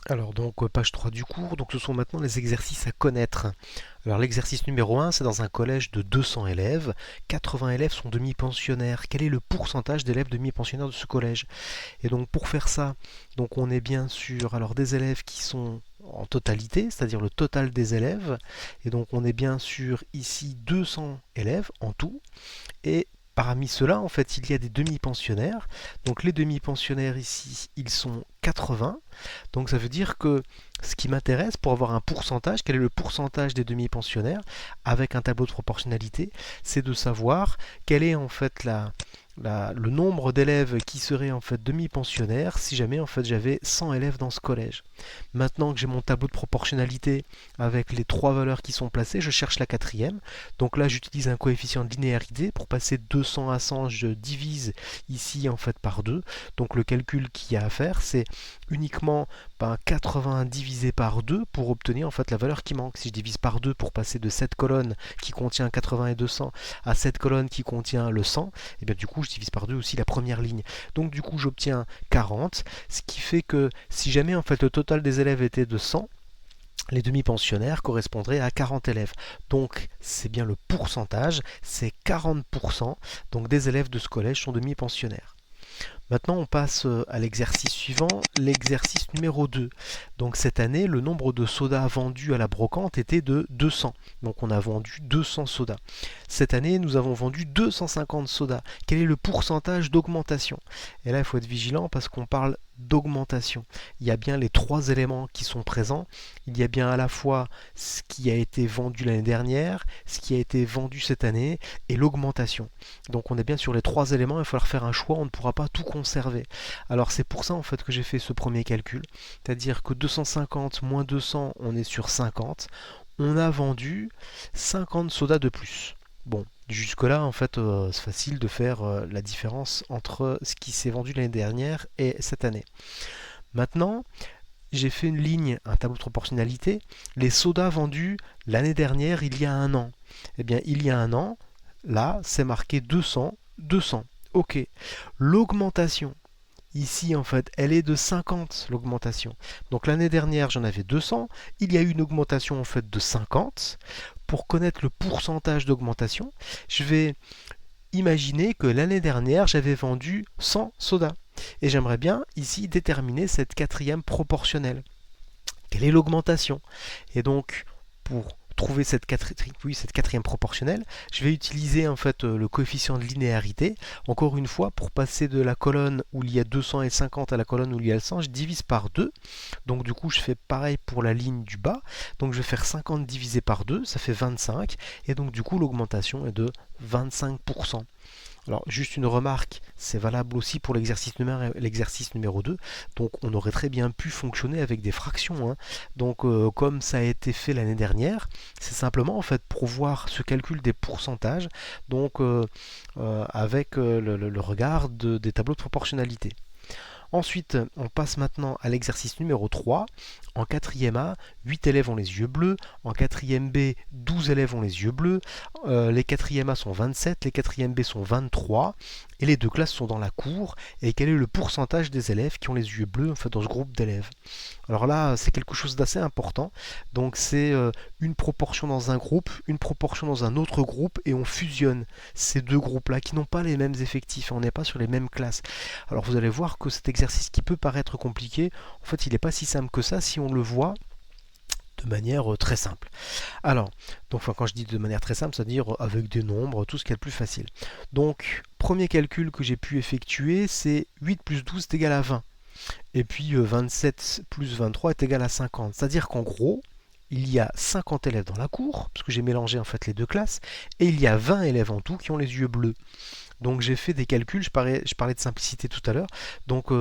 Alors donc page 3 du cours, donc ce sont maintenant les exercices à connaître. Alors l'exercice numéro 1, c'est dans un collège de 200 élèves, 80 élèves sont demi-pensionnaires. Quel est le pourcentage d'élèves demi-pensionnaires de ce collège? Et donc pour faire ça, donc on est bien sûr alors des élèves qui sont en totalité, c'est-à-dire le total des élèves, et donc on est bien sûr ici 200 élèves en tout, et parmi ceux-là, en fait, il y a des demi-pensionnaires. Donc les demi-pensionnaires ici, ils sont 80. Donc ça veut dire que ce qui m'intéresse pour avoir un pourcentage, quel est le pourcentage des demi-pensionnaires avec un tableau de proportionnalité, c'est de savoir quel est en fait le nombre d'élèves qui seraient en fait demi-pensionnaires si jamais en fait j'avais 100 élèves dans ce collège. Maintenant que j'ai mon tableau de proportionnalité avec les trois valeurs qui sont placées, je cherche la quatrième. Donc là j'utilise un coefficient de linéarité pour passer de 200 à 100, je divise ici en fait par 2. Donc le calcul qu'il y a à faire, c'est uniquement 80 divisé par 2 pour obtenir en fait la valeur qui manque. Si je divise par 2 pour passer de cette colonne qui contient 80 et 200 à cette colonne qui contient le 100, et bien du coup je divise par 2 aussi la première ligne. Donc du coup j'obtiens 40, ce qui fait que si jamais en fait le total des élèves était de 100, les demi-pensionnaires correspondraient à 40 élèves. Donc c'est bien le pourcentage, c'est 40% donc des élèves de ce collège sont demi-pensionnaires. Maintenant, on passe à l'exercice suivant, l'exercice numéro 2. Donc cette année, le nombre de sodas vendus à la brocante était de 200. Donc on a vendu 200 sodas. Cette année, nous avons vendu 250 sodas. Quel est le pourcentage d'augmentation? Et là, il faut être vigilant parce qu'on parle d'augmentation. Il y a bien les trois éléments qui sont présents. Il y a bien à la fois ce qui a été vendu l'année dernière, ce qui a été vendu cette année et l'augmentation. Donc on est bien sur les trois éléments, il va falloir faire un choix, on ne pourra pas tout conserver. Alors c'est pour ça en fait que j'ai fait ce premier calcul, c'est-à-dire que 250 moins 200, on est sur 50. On a vendu 50 sodas de plus. Bon, jusque-là, en fait, c'est facile de faire la différence entre ce qui s'est vendu l'année dernière et cette année. Maintenant, j'ai fait une ligne, un tableau de proportionnalité, les sodas vendus l'année dernière, il y a un an. Eh bien, il y a un an, là, c'est marqué 200, 200. Ok. L'augmentation, ici, en fait, elle est de 50, l'augmentation. Donc l'année dernière, j'en avais 200. Il y a eu une augmentation, en fait, de 50. Pour connaître le pourcentage d'augmentation, je vais imaginer que l'année dernière, j'avais vendu 100 sodas. Et j'aimerais bien, ici, déterminer cette quatrième proportionnelle. Quelle est l'augmentation? Et donc, pour trouver cette quatrième proportionnelle, je vais utiliser en fait le coefficient de linéarité. Encore une fois, pour passer de la colonne où il y a 200 et 50 à la colonne où il y a le 100, je divise par 2. Donc du coup, je fais pareil pour la ligne du bas. Donc je vais faire 50 divisé par 2, ça fait 25. Et donc du coup, l'augmentation est de 25%. Alors, juste une remarque, c'est valable aussi pour l'exercice numéro 2. Donc, on aurait très bien pu fonctionner avec des fractions, hein. Donc, comme ça a été fait l'année dernière, c'est simplement en fait pour voir ce calcul des pourcentages, donc avec le regard des tableaux de proportionnalité. Ensuite, on passe maintenant à l'exercice numéro 3. En quatrième A, 8 élèves ont les yeux bleus. En quatrième B, 12 élèves ont les yeux bleus. Les quatrième A sont 27, les quatrième B sont 23. Et les deux classes sont dans la cour. Et quel est le pourcentage des élèves qui ont les yeux bleus en fait, dans ce groupe d'élèves? Alors là, c'est quelque chose d'assez important. Donc c'est une proportion dans un groupe, une proportion dans un autre groupe, et on fusionne ces deux groupes-là qui n'ont pas les mêmes effectifs. On n'est pas sur les mêmes classes. Alors vous allez voir que cet exercice qui peut paraître compliqué, en fait il n'est pas si simple que ça si on le voit de manière très simple. Alors, donc quand je dis de manière très simple, c'est-à-dire avec des nombres, tout ce qui est le plus facile. Donc, premier calcul que j'ai pu effectuer, c'est 8 plus 12 est égal à 20. Et puis 27 plus 23 est égal à 50. C'est-à-dire qu'en gros, il y a 50 élèves dans la cour, parce que j'ai mélangé en fait les deux classes, et il y a 20 élèves en tout qui ont les yeux bleus. Donc j'ai fait des calculs, je parlais de simplicité tout à l'heure. Donc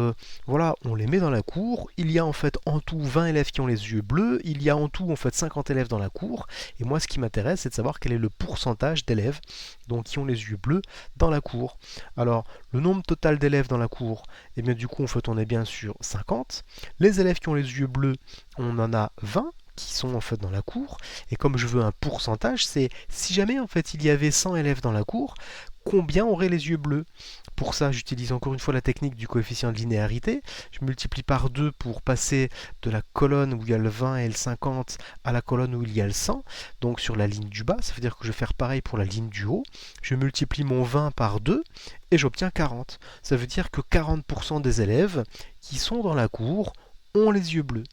voilà, on les met dans la cour. Il y a en fait en tout 20 élèves qui ont les yeux bleus. Il y a en tout en fait 50 élèves dans la cour. Et moi ce qui m'intéresse c'est de savoir quel est le pourcentage d'élèves donc, qui ont les yeux bleus dans la cour. Alors le nombre total d'élèves dans la cour, et bien du coup en fait on est bien sur 50. Les élèves qui ont les yeux bleus, on en a 20 qui sont en fait dans la cour, et comme je veux un pourcentage, c'est si jamais en fait il y avait 100 élèves dans la cour, combien auraient les yeux bleus? Pour ça, j'utilise encore une fois la technique du coefficient de linéarité. Je multiplie par 2 pour passer de la colonne où il y a le 20 et le 50 à la colonne où il y a le 100. Donc sur la ligne du bas, ça veut dire que je vais faire pareil pour la ligne du haut. Je multiplie mon 20 par 2 et j'obtiens 40. Ça veut dire que 40% des élèves qui sont dans la cour ont les yeux bleus.